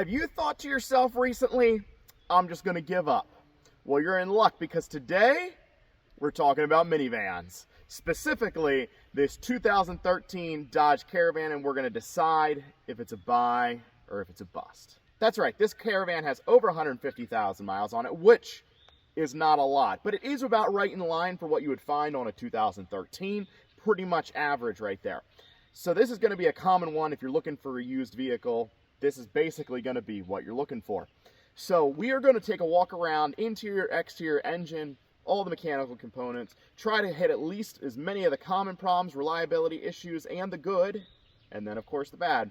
Have you thought to yourself recently, I'm just going to give up? Well, you're in luck, because today we're talking about minivans. Specifically, this 2013 Dodge Caravan, and we're going to decide if it's a buy or if it's a bust. That's right, this Caravan has over 150,000 miles on it, which is not a lot, but it is about right in line for what you would find on a 2013. Pretty much average right there. So this is going to be a common one if you're looking for a used vehicle. This is basically going to be what you're looking for. So we are going to take a walk around, interior, exterior, engine, all the mechanical components, try to hit at least as many of the common problems, reliability issues, and the good, and then of course the bad,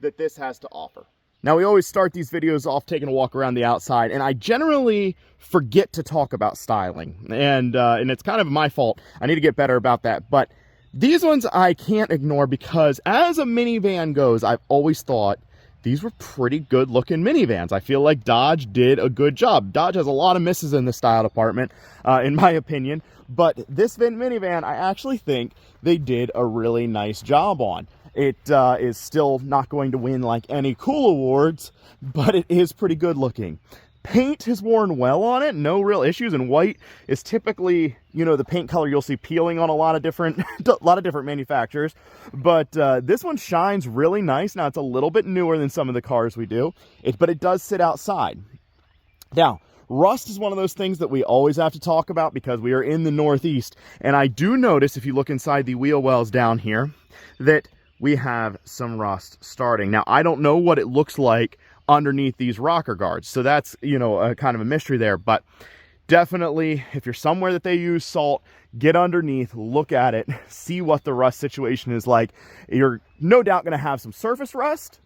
that this has to offer. Now, we always start these videos off taking a walk around the outside, and I generally forget to talk about styling, and it's kind of my fault. I need to get better about that, but these ones I can't ignore, because as a minivan goes, I've always thought these were pretty good looking minivans. I feel like Dodge did a good job. Dodge has a lot of misses in the style department, in my opinion, but this minivan, I actually think they did a really nice job on. It is still not going to win like any cool awards, but it is pretty good looking. Paint has worn well on it, no real issues, and white is typically, you know, the paint color you'll see peeling on a lot of different manufacturers. But this one shines really nice. Now, it's a little bit newer than some of the cars we do, but it does sit outside. Now, rust is one of those things that we always have to talk about because we are in the Northeast, and I do notice, if you look inside the wheel wells down here, that we have some rust starting. Now, I don't know what it looks like underneath these rocker guards, so that's, you know, a kind of a mystery there, but definitely, if you're somewhere that they use salt, get underneath, look at it, see what the rust situation is like. You're no doubt going to have some surface rust,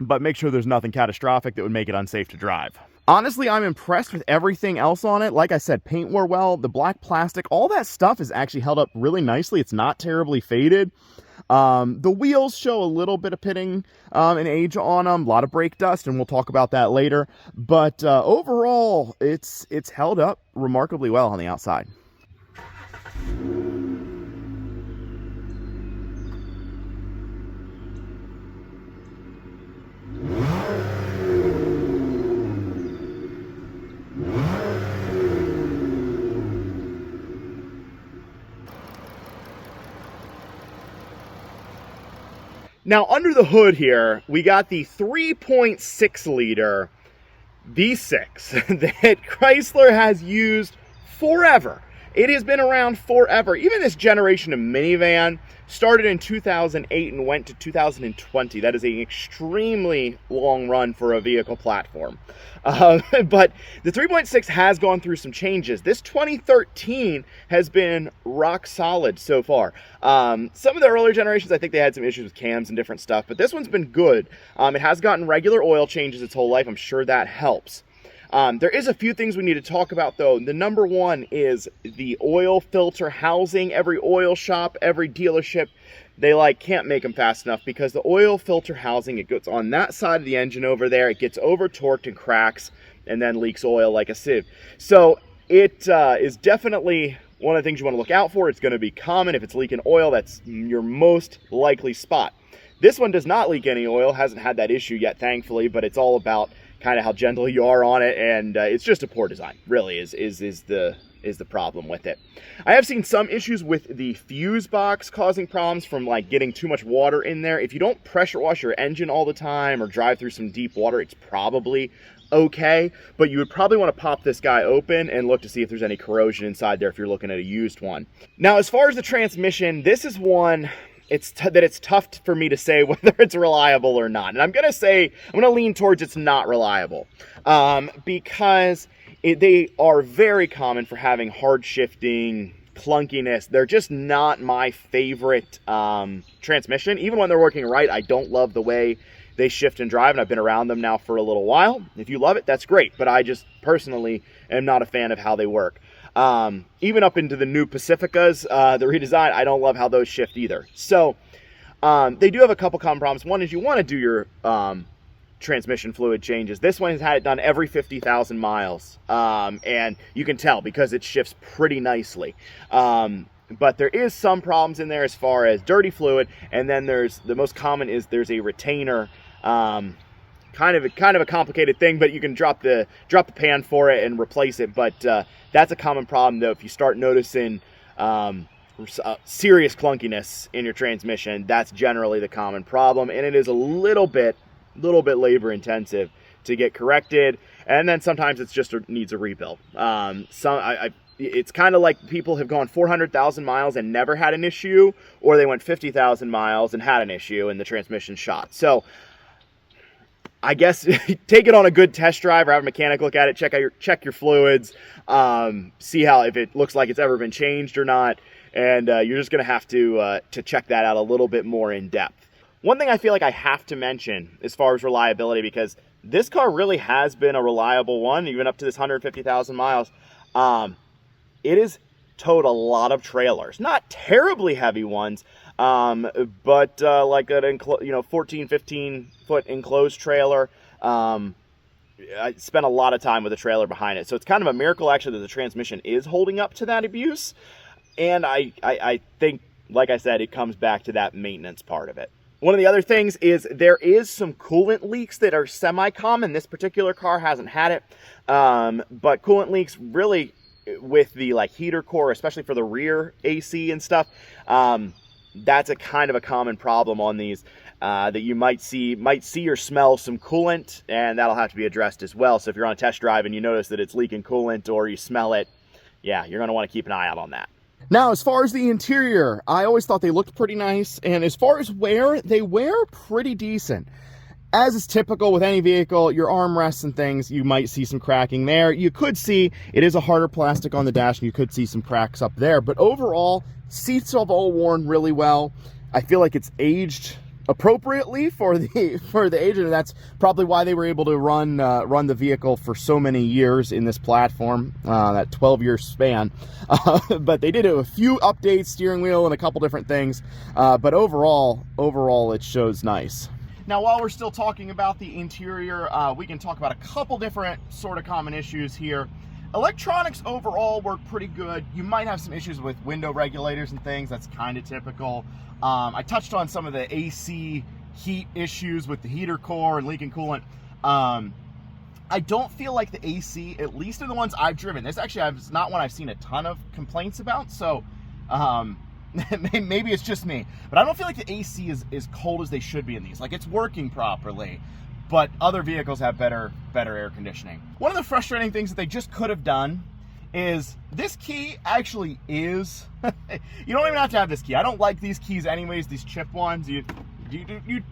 but make sure there's nothing catastrophic that would make it unsafe to drive. Honestly, I'm impressed with everything else on it. Like I said, paint wore well, the black plastic, all that stuff is actually held up really nicely. It's not terribly faded. The wheels show a little bit of pitting and age on them, a lot of brake dust, and we'll talk about that later. But overall, it's held up remarkably well on the outside. Now, under the hood here, we got the 3.6 liter V6 that Chrysler has used forever. It has been around forever. Even this generation of minivan started in 2008 and went to 2020. That is an extremely long run for a vehicle platform. But the 3.6 has gone through some changes. This 2013 has been rock solid so far. Some of the earlier generations, I think they had some issues with cams and different stuff, but this one's been good. It has gotten regular oil changes its whole life. I'm sure that helps. There is a few things we need to talk about, though. The number one is the oil filter housing. Every oil shop, every dealership, they can't make them fast enough, because the oil filter housing, it goes on that side of the engine over there. It gets over torqued and cracks and then leaks oil like a sieve. So it is definitely one of the things you want to look out for. It's going to be common. If it's leaking oil, that's your most likely spot. This one does not leak any oil, hasn't had that issue yet, thankfully, but it's all about kind of how gentle you are on it, and it's just a poor design, really, is the problem with it. I have seen some issues with the fuse box causing problems from getting too much water in there. If you don't pressure wash your engine all the time or drive through some deep water, it's probably okay, but you would probably want to pop this guy open and look to see if there's any corrosion inside there if you're looking at a used one. Now, as far as the transmission, this is one it's tough for me to say whether it's reliable or not. And I'm going to lean towards it's not reliable, because they are very common for having hard shifting, clunkiness. They're just not my favorite transmission. Even when they're working right, I don't love the way they shift and drive, and I've been around them now for a little while. If you love it, that's great, but I just personally am not a fan of how they work. Even up into the new Pacificas, the redesign, I don't love how those shift either. So they do have a couple common problems. One is you want to do your transmission fluid changes. This one has had it done every 50,000 miles, and you can tell because it shifts pretty nicely. But there is some problems in there as far as dirty fluid, and then there's the most common is there's a retainer kind of a complicated thing, but you can drop the pan for it and replace it. But that's a common problem, though. If you start noticing serious clunkiness in your transmission, that's generally the common problem, and it is a little bit labor intensive to get corrected. And then sometimes it's just needs a rebuild. It's kind of like people have gone 400,000 miles and never had an issue, or they went 50,000 miles and had an issue and the transmission shot. So I guess take it on a good test drive or have a mechanic look at it, check your fluids, see if it looks like it's ever been changed or not. And you're just going to have to check that out a little bit more in depth. One thing I feel like I have to mention as far as reliability, because this car really has been a reliable one, even up to this 150,000 miles. It has towed a lot of trailers, not terribly heavy ones, but like an 14, 15 foot enclosed trailer. I spent a lot of time with a trailer behind it, so it's kind of a miracle actually that the transmission is holding up to that abuse. And I think, like I said, it comes back to that maintenance part of it. One of the other things is there is some coolant leaks that are semi-common. This particular car hasn't had it, but coolant leaks really with the heater core, especially for the rear AC and stuff, that's a kind of a common problem on these that you might see or smell some coolant, and that'll have to be addressed as well. So if you're on a test drive and you notice that it's leaking coolant or you smell it, yeah, you're going to want to keep an eye out on that. Now, as far as the interior, I always thought they looked pretty nice, and as far as wear, they wear pretty decent. As is typical with any vehicle, your armrests and things, you might see some cracking there. You could see it is a harder plastic on the dash, and you could see some cracks up there. But overall, seats have all worn really well. I feel like it's aged appropriately for the age, and that's probably why they were able to run the vehicle for so many years in this platform, that 12-year span. But they did a few updates, steering wheel and a couple different things. But overall, it shows nice. Now, while we're still talking about the interior, we can talk about a couple different sort of common issues here. Electronics overall work pretty good. You might have some issues with window regulators and things. That's kind of typical. I touched on some of the AC heat issues with the heater core and leaking coolant. I don't feel like the AC, at least in the ones I've driven, this actually is not one I've seen a ton of complaints about, so maybe it's just me, but I don't feel like the AC is as cold as they should be in these. Like, it's working properly, but other vehicles have better air conditioning. One of the frustrating things that they just could have done is this key actually is, you don't even have to have this key. I don't like these keys anyways, these chip ones. You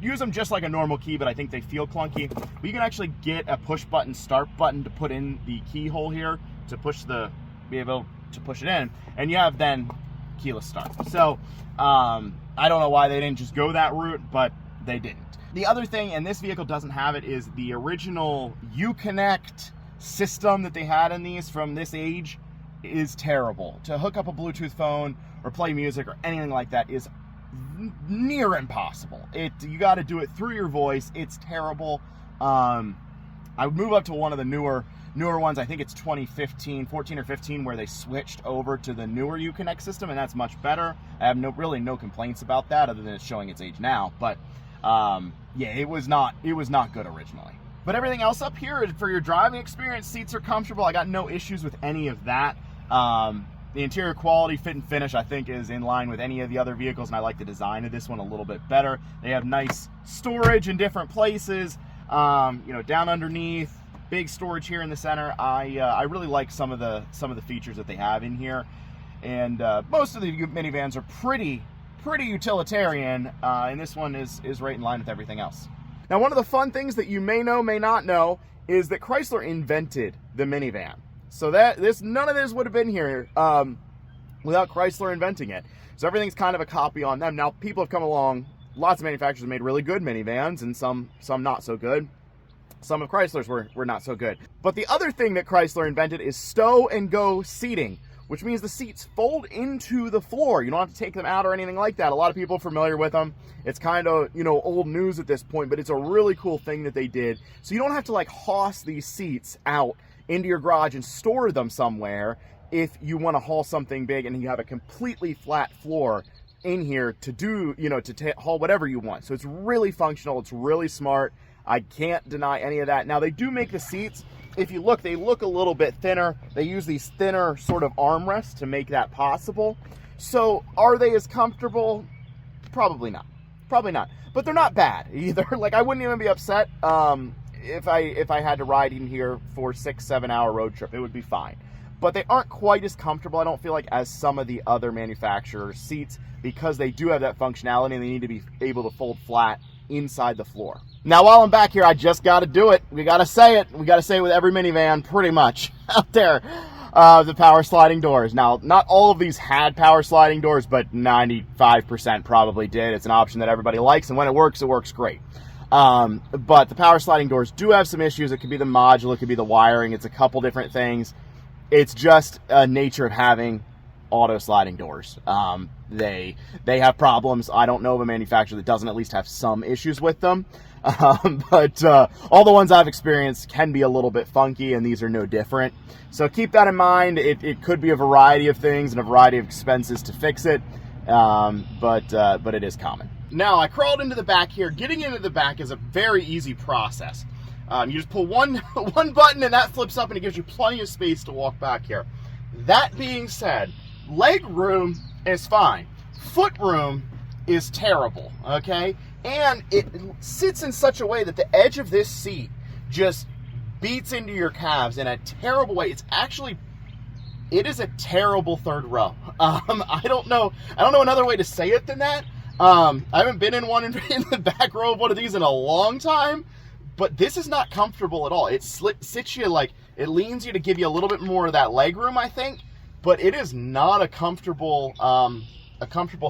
use them just like a normal key, but I think they feel clunky. But you can actually get a push button start button to put in the keyhole here to be able to push it in, and you have then keyless start. So I don't know why they didn't just go that route, but they didn't. The other thing, and this vehicle doesn't have it, is the original Uconnect system that they had in these from this age is terrible. To hook up a Bluetooth phone or play music or anything like that is near impossible. You got to do it through your voice. It's terrible. I would move up to one of the newer ones. I think it's 2015, 14 or 15, where they switched over to the newer Uconnect system, and that's much better. I have really no complaints about that, other than it's showing its age now. But yeah, it was not good originally. But everything else up here, for your driving experience, seats are comfortable. I got no issues with any of that. The interior quality, fit and finish, I think is in line with any of the other vehicles, and I like the design of this one a little bit better. They have nice storage in different places, down underneath, big storage here in the center. I really like some of the features that they have in here, and most of the minivans are pretty utilitarian, and this one is right in line with everything else. Now, one of the fun things that you may know, may not know, is that Chrysler invented the minivan. So none of this would have been here without Chrysler inventing it. So everything's kind of a copy on them. Now, people have come along, lots of manufacturers have made really good minivans, and some not so good. Some of Chrysler's were not so good. But the other thing that Chrysler invented is stow and go seating, which means the seats fold into the floor. You don't have to take them out or anything like that. A lot of people are familiar with them. It's kind of, old news at this point, but it's a really cool thing that they did. So you don't have to hoss these seats out into your garage and store them somewhere if you want to haul something big and you have a completely flat floor in here to do, to haul whatever you want. So it's really functional. It's really smart. I can't deny any of that. Now, they do make the seats, if you look, they look a little bit thinner. They use these thinner sort of armrests to make that possible. So are they as comfortable? Probably not. Probably not. But they're not bad either. Like, I wouldn't even be upset if I had to ride in here for 6-7 hour road trip. It would be fine. But they aren't quite as comfortable, I don't feel like, as some of the other manufacturers' seats, because they do have that functionality and they need to be able to fold flat inside the floor. Now, while I'm back here, I just got to do it. We got to say it. We got to say it with every minivan, pretty much, out there. The power sliding doors. Now, not all of these had power sliding doors, but 95% probably did. It's an option that everybody likes, and when it works great. But the power sliding doors do have some issues. It could be the module, it could be the wiring. It's a couple different things. It's just a nature of having auto sliding doors. They have problems. I don't know of a manufacturer that doesn't at least have some issues with them. But all the ones I've experienced can be a little bit funky, and these are no different. So keep that in mind. It could be a variety of things and a variety of expenses to fix it, but it is common. Now, I crawled into the back here. Getting into the back is a very easy process. You just pull one button and that flips up and it gives you plenty of space to walk back here. That being said, leg room is fine. Foot room is terrible, okay? And it sits in such a way that the edge of this seat just beats into your calves in a terrible way. It is a terrible third row. I don't know another way to say it than that. I haven't been in one in the back row of one of these in a long time, but this is not comfortable at all. It sits you like, it leans you to give you a little bit more of that leg room, I think, but it is not a comfortable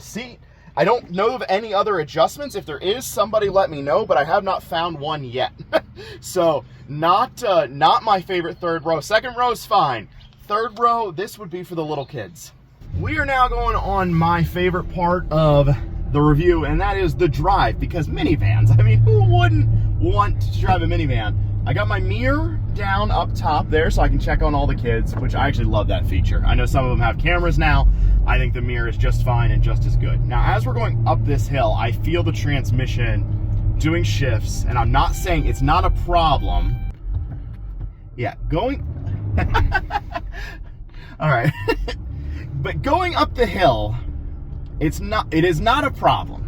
seat. I don't know of any other adjustments. If there is, somebody let me know, but I have not found one yet. So not my favorite third row. Second row is fine. Third row, this would be for the little kids. We are now going on my favorite part of the review, and that is the drive, because minivans, I mean, who wouldn't want to drive a minivan? I got my mirror down up top there so I can check on all the kids, which I actually love that feature. I know some of them have cameras now. I think the mirror is just fine and just as good. Now, as we're going up this hill, I feel the transmission doing shifts, and I'm not saying it's not a problem. Yeah, going... All right. But going up the hill, it is not a problem.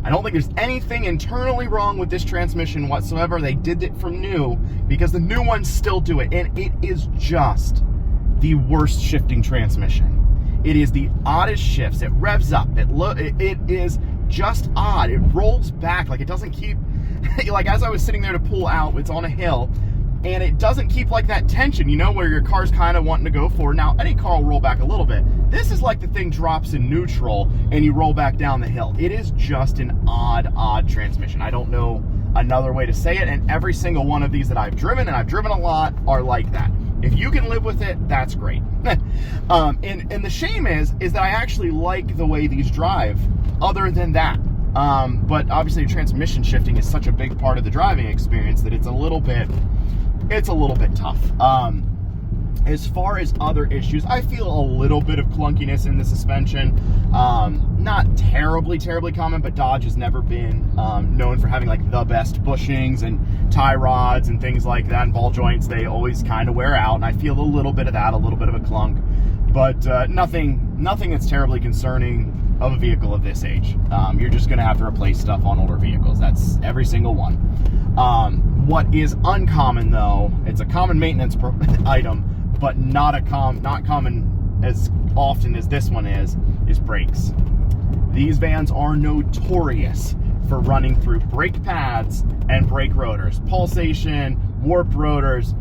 I don't think there's anything internally wrong with this transmission whatsoever. They did it from new because the new ones still do it, and it is just the worst shifting transmission. It is the oddest shifts. It revs up. It is just odd. It rolls back like it doesn't keep, like as I was sitting there to pull out, it's on a hill, and it doesn't keep like that tension, you know, where your car's kind of wanting to go forward. Now, any car will roll back a little bit. This is like the thing drops in neutral and you roll back down the hill. It is just an odd transmission. I don't know another way to say it, and every single one of these that I've driven, and I've driven a lot, are like that. If you can live with it, that's great. And the shame is that I actually like the way these drive other than that. But obviously transmission shifting is such a big part of the driving experience that it's a little bit tough. As far as other issues, I feel a little bit of clunkiness in the suspension. Not terribly common, but Dodge has never been known for having like the best bushings and tie rods and things like that, and ball joints. They always kind of wear out, and I feel a little bit of that, a little bit of a clunk, but nothing that's terribly concerning of a vehicle of this age. You're just going to have to replace stuff on older vehicles. That's every single one. What is uncommon, though, it's a common maintenance item, but not common as often as this one is brakes. These vans are notorious for running through brake pads and brake rotors. Pulsation, warped rotors,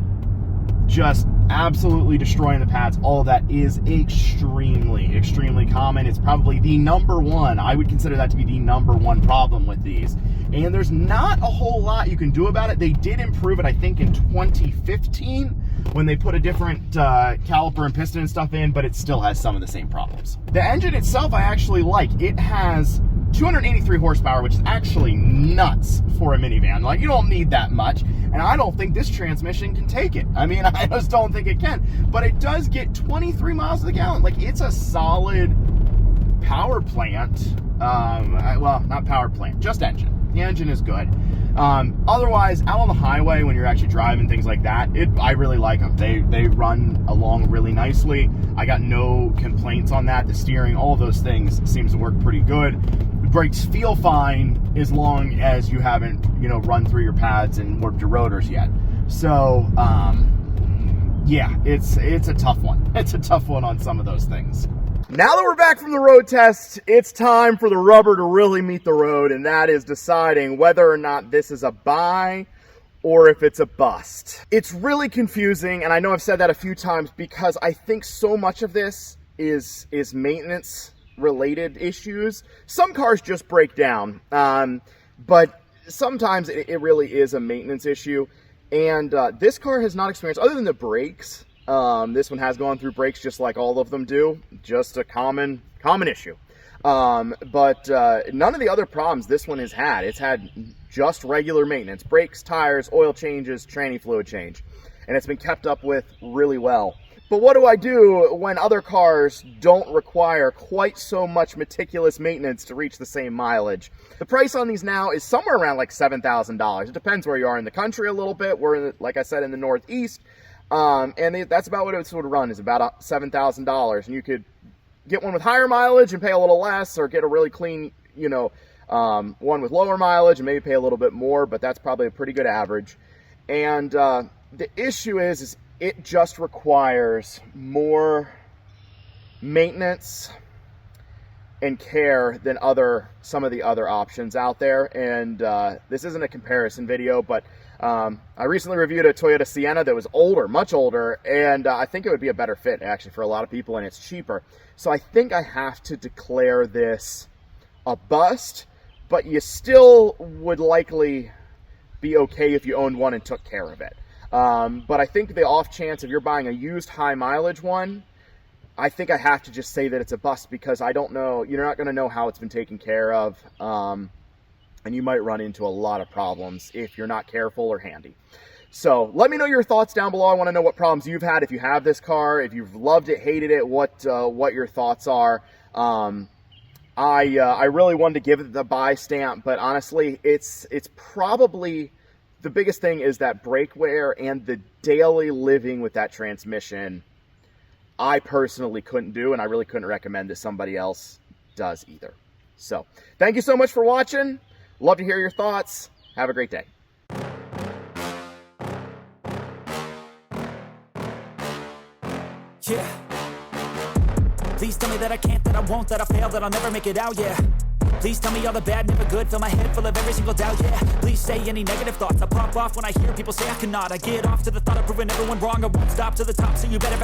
just absolutely destroying the pads. All of that is extremely common. It's probably the number one. I would consider that to be the number one problem with these. And there's not a whole lot you can do about it. They did improve it, I think, in 2015 when they put a different caliper and piston and stuff in, but it still has some of the same problems. The engine itself I actually like. It has 283 horsepower, which is actually nuts for a minivan. Like, you don't need that much, and I don't think this transmission can take it. I mean, I just don't think it can. But it does get 23 miles to the gallon. Like, it's a solid power plant. Well, not power plant, just engine. The engine is good. Otherwise, out on the highway when you're actually driving, things like that, I really like them. They run along really nicely. I got no complaints on that. The steering, all of those things seems to work pretty good. The brakes feel fine as long as you haven't, run through your pads and warped your rotors yet. So, yeah, it's a tough one. It's a tough one on some of those things. Now that we're back from the road test, it's time for the rubber to really meet the road, and that is deciding whether or not this is a buy or if it's a bust. It's really confusing, and I know I've said that a few times because I think so much of this is maintenance related issues. Some cars just break down, but sometimes it really is a maintenance issue. And this car has not experienced, other than the brakes, this one has gone through brakes just like all of them do, just a common issue. But none of the other problems this one has had. It's had just regular maintenance, brakes, tires, oil changes, tranny fluid change, and it's been kept up with really well. But what do I do when other cars don't require quite so much meticulous maintenance to reach the same mileage? The price on these now is somewhere around like $7,000. It depends where you are in the country a little bit. We're, like I said, in the Northeast. And that's about what it would sort of run, is about $7,000. And you could get one with higher mileage and pay a little less, or get a really clean, one with lower mileage and maybe pay a little bit more, but that's probably a pretty good average. And the issue is it just requires more maintenance and care than some of the other options out there. And this isn't a comparison video, but I recently reviewed a Toyota Sienna that was older, much older, and I think it would be a better fit actually for a lot of people, and it's cheaper. So I think I have to declare this a bust, but you still would likely be okay if you owned one and took care of it. But I think the off chance if you're buying a used high mileage one, I think I have to just say that it's a bust, because I don't know, you're not going to know how it's been taken care of. And you might run into a lot of problems if you're not careful or handy. So let me know your thoughts down below. I want to know what problems you've had if you have this car, if you've loved it, hated it, what your thoughts are. I really wanted to give it the buy stamp, but honestly, it's probably the biggest thing is that brake wear and the daily living with that transmission. I personally couldn't do, and I really couldn't recommend that somebody else does either. So thank you so much for watching. Love to hear your thoughts. Have a great day. Yeah. Please tell me that I can't, that I won't, that I fail, that I'll never make it out, yeah. Please tell me all the bad, never good, fill my head full of every single doubt, yeah. Please say any negative thoughts, I pop off when I hear people say I cannot. I get off to the thought of proving everyone wrong, I won't stop to the top, so you better back